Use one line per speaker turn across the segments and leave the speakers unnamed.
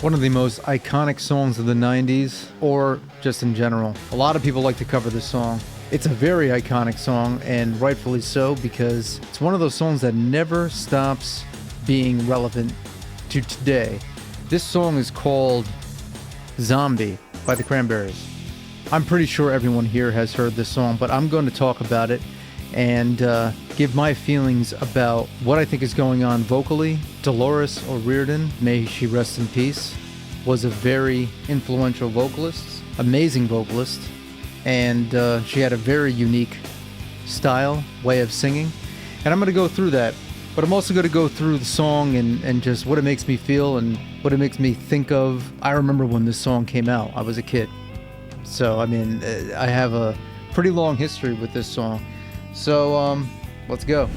One of the most iconic songs of the 90s, or just in general. A lot of people like to cover this song. It's a very iconic song, and rightfully so, because it's one of those songs that never stops being relevant to today. This song is called Zombie by the Cranberries. I'm pretty sure everyone here has heard this song, but I'm going to talk about it and give my feelings about what I think is going on vocally. Dolores O'Riordan, may she rest in peace, was a very influential vocalist, amazing vocalist, and she had a very unique style, way of singing. And I'm going to go through that, but I'm also going to go through the song and just what it makes me feel and what it makes me think of. I remember when this song came out. I was a kid. So, I mean, I have a pretty long history with this song. So, let's go.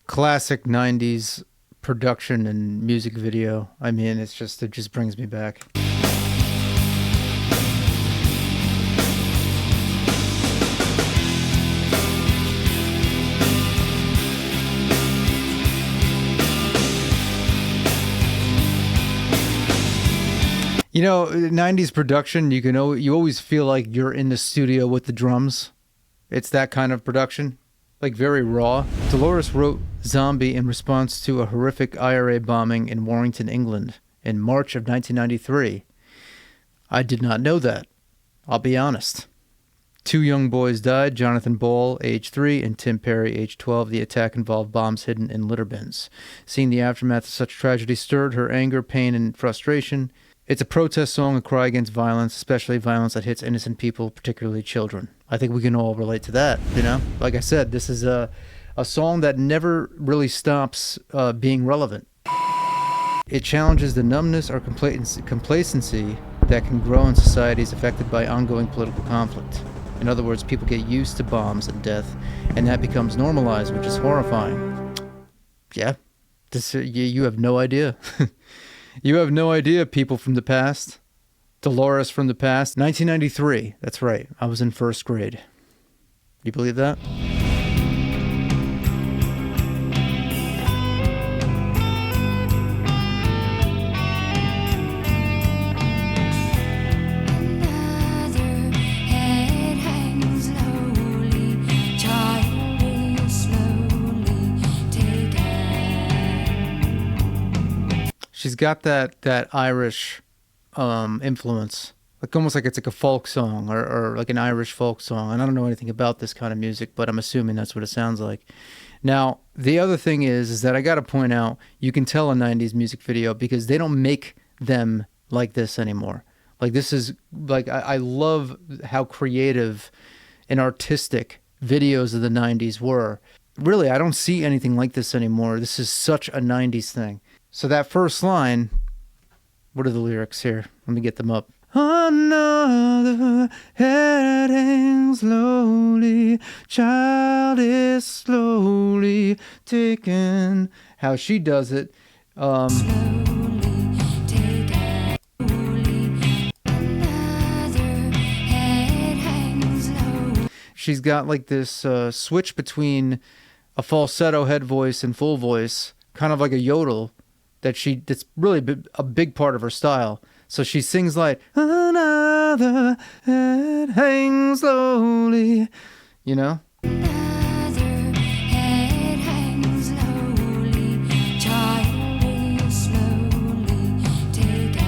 Classic 90s production and music video. I mean, it just brings me back. You know, 90s production, you always feel like you're in the studio with the drums. It's that kind of production, like very raw. Dolores wrote Zombie in response to a horrific IRA bombing in Warrington, England in March of 1993. I did not know that, I'll be honest. 2 young boys died, Jonathan Ball, age 3, and Tim Perry, age 12. The attack involved bombs hidden in litter bins. Seeing the aftermath of such tragedy stirred her anger, pain, and frustration. It's a protest song, a cry against violence, especially violence that hits innocent people, particularly children. I think we can all relate to that, you know? Like I said, this is a song that never really stops being relevant. It challenges the numbness or complacency that can grow in societies affected by ongoing political conflict. In other words, people get used to bombs and death, and that becomes normalized, which is horrifying. Yeah, you have no idea. You have no idea, people from the past. Dolores from the past. 1993, that's right. I was in first grade. You believe that? She's got that Irish influence, like almost like it's like a folk song or like an Irish folk song. And I don't know anything about this kind of music, but I'm assuming that's what it sounds like. Now, the other thing is that I got to point out, you can tell a 90s music video because they don't make them like this anymore. Like this is like, I love how creative and artistic videos of the 90s were. Really, I don't see anything like this anymore. This is such a 90s thing. So that first line, what are the lyrics here? Let me get them up. Another head hangs slowly, child is slowly taken. How she does it. She's got like this switch between a falsetto head voice and full voice, kind of like a yodel. That's really a big part of her style. So she sings like, another head hangs slowly, you know? Another head hangs slowly, child is slowly taken.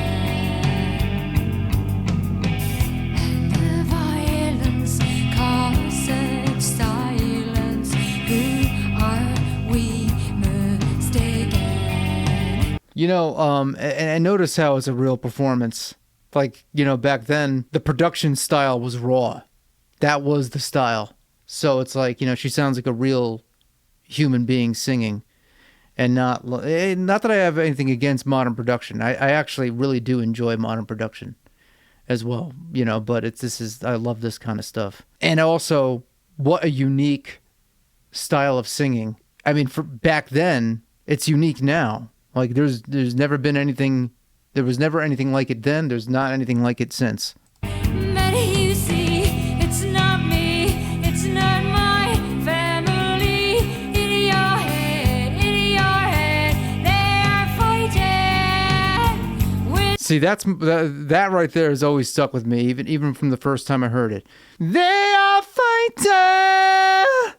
And the violence causes silence. Who are we mistaken? You know, and notice how it's a real performance. Like, you know, back then, the production style was raw. That was the style. So it's like, you know, she sounds like a real human being singing. And not that I have anything against modern production. I actually really do enjoy modern production as well, you know, but I love this kind of stuff. And also, what a unique style of singing. I mean, for back then, it's unique now. Like there's never been anything. There was never anything like it then. There's not anything like it since.
But you see, it's not me, it's not my family. In your head, they are fighting with.
See, that right there has always stuck with me, even from the first time I heard it. They are fighting.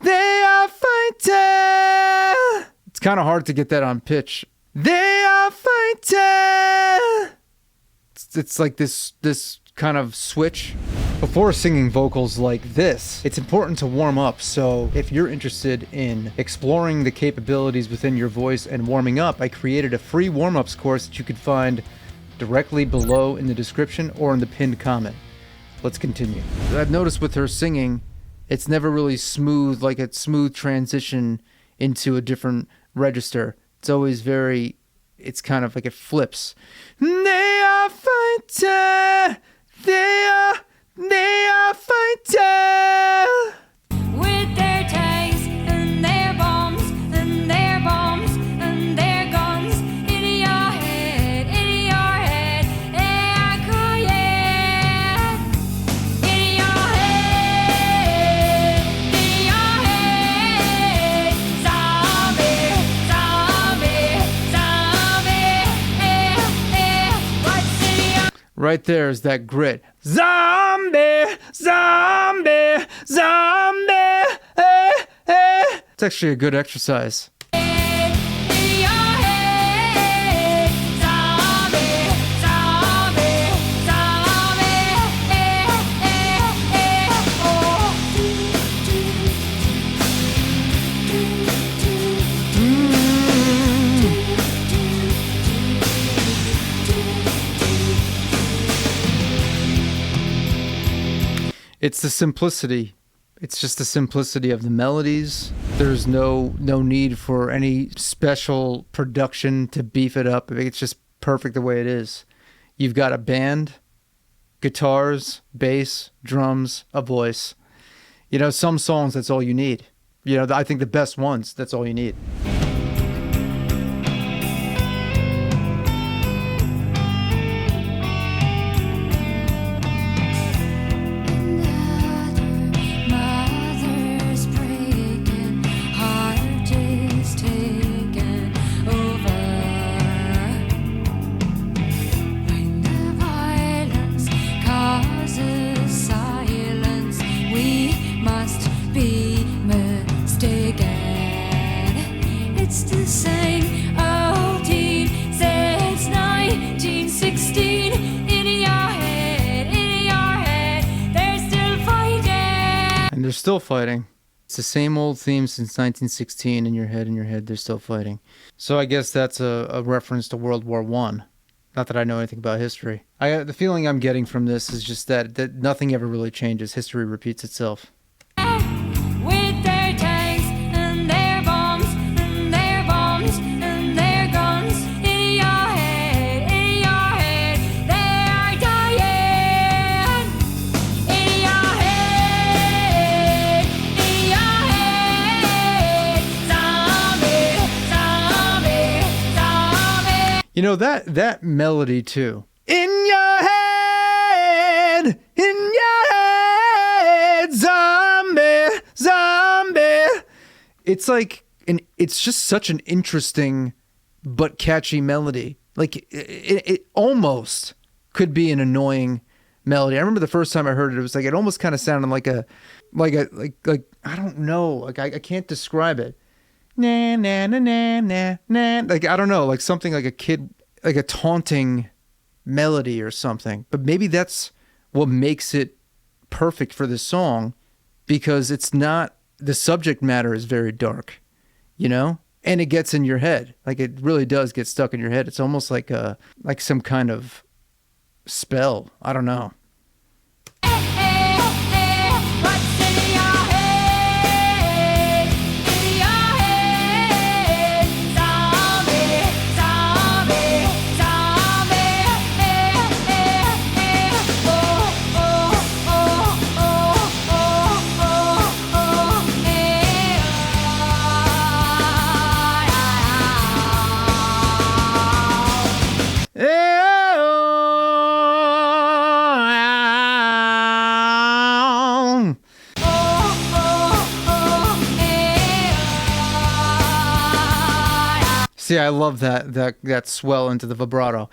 They are fighting. It's kind of hard to get that on pitch. They are fighting. It's like this kind of switch. Before singing vocals like this, it's important to warm up. So if you're interested in exploring the capabilities within your voice and warming up, I created a free warm-ups course that you could find directly below in the description or in the pinned comment. Let's continue. I've noticed with her singing, it's never really smooth, like a smooth transition into a different register. It's always it's kind of like it flips. They are fighting. They are fighting.
With their tanks and their bombs and their bombs and their guns. In your head, they are crying. In your head, zombie, what's in your.
Right there is that grit. Zombie, zombie, zombie. It's actually a good exercise. It's the simplicity. It's just the simplicity of the melodies. There's no need for any special production to beef it up. It's just perfect the way it is. You've got a band, guitars, bass, drums, a voice. You know, some songs, that's all you need. You know, I think the best ones, that's all you need.
Mother's breaking, heart is taken over. When the violence causes silence, we must be mistaken. It's the same old team since 1916. In your head, they're still fighting.
And they're still fighting. It's the same old theme since 1916. In your head, they're still fighting. So I guess that's a reference to World War I. Not that I know anything about history. The feeling I'm getting from this is just that nothing ever really changes. History repeats itself.
With their tanks and their bombs and their bombs and their guns. In your head, they are dying. In your head, zombie.
You know, that melody too. In your head, zombie. It's like it's just such an interesting but catchy melody. Like it almost could be an annoying melody. I remember the first time I heard it, it was like it almost kind of sounded like I don't know, like I can't describe it. Na na na na na na. Like I don't know, like something like a kid, like a taunting melody or something. But maybe that's what makes it perfect for this song, because it's not, the subject matter is very dark, you know, and it gets in your head. Like it really does get stuck in your head. It's almost like some kind of spell. I don't know.
What's in your head? In your head, zombie.
See, I love that swell into the vibrato.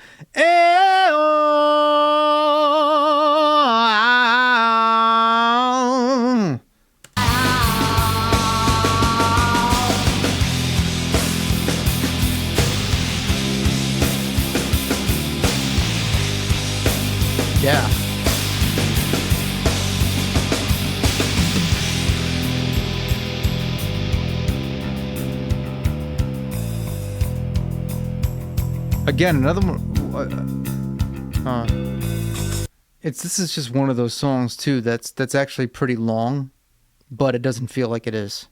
Yeah. Again, another one. This is just one of those songs too that's actually pretty long, but it doesn't feel like it is.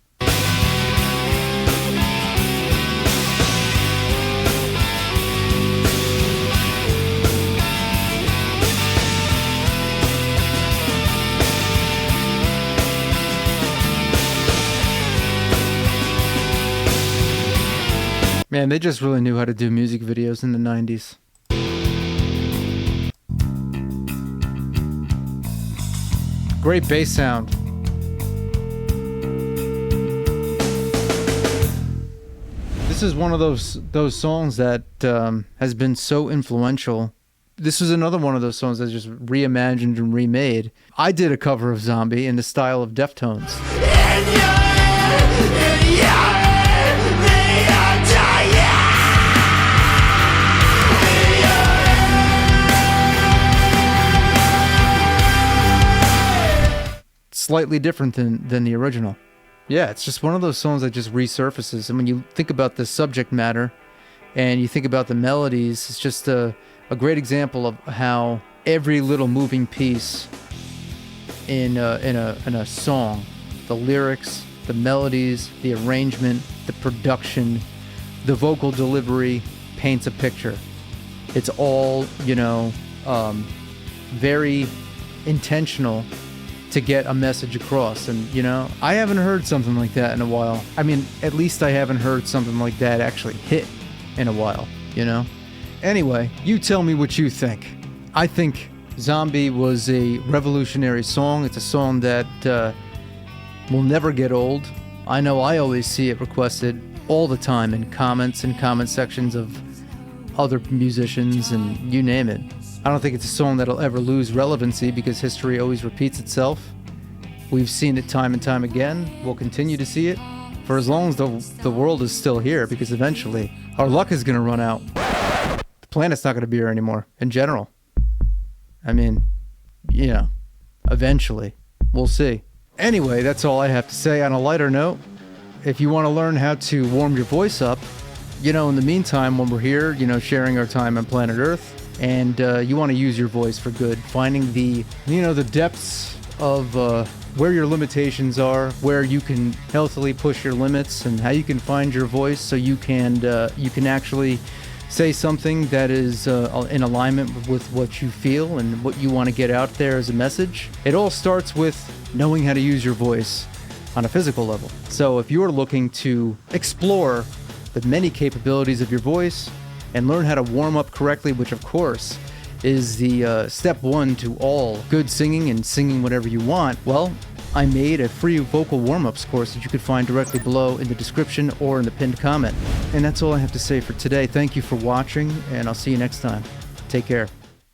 Man, they just really knew how to do music videos in the 90s. Great bass sound. This is one of those songs that has been so influential. This is another one of those songs that's just reimagined and remade. I did a cover of Zombie in the style of Deftones. Slightly different than the original. Yeah, it's just one of those songs that just resurfaces. And when you think about the subject matter and you think about the melodies, it's just a great example of how every little moving piece in a song, the lyrics, the melodies, the arrangement, the production, the vocal delivery paints a picture. It's all, very intentional to get a message across. And I haven't heard something like that in a while. I mean, at least I haven't heard something like that actually hit in a while. Anyway, you tell me what you think. I think Zombie was a revolutionary song. It's a song that will never get old. I know I always see it requested all the time in comments and comment sections of other musicians and you name it. I don't think it's a song that'll ever lose relevancy because history always repeats itself. We've seen it time and time again. We'll continue to see it for as long as the world is still here, because eventually our luck is going to run out. The planet's not going to be here anymore in general. I mean, eventually. We'll see. Anyway, that's all I have to say. On a lighter note, if you want to learn how to warm your voice up, in the meantime, when we're here, sharing our time on planet Earth, and you want to use your voice for good, finding the depths of where your limitations are, where you can healthily push your limits, and how you can find your voice so you can actually say something that is in alignment with what you feel and what you want to get out there as a message. It all starts with knowing how to use your voice on a physical level. So if you're looking to explore the many capabilities of your voice and learn how to warm up correctly, which of course is the step one to all good singing and singing whatever you want, well, I made a free vocal warm-ups course that you could find directly below in the description or in the pinned comment. And that's all I have to say for today. Thank you for watching, and I'll see you next time. Take care.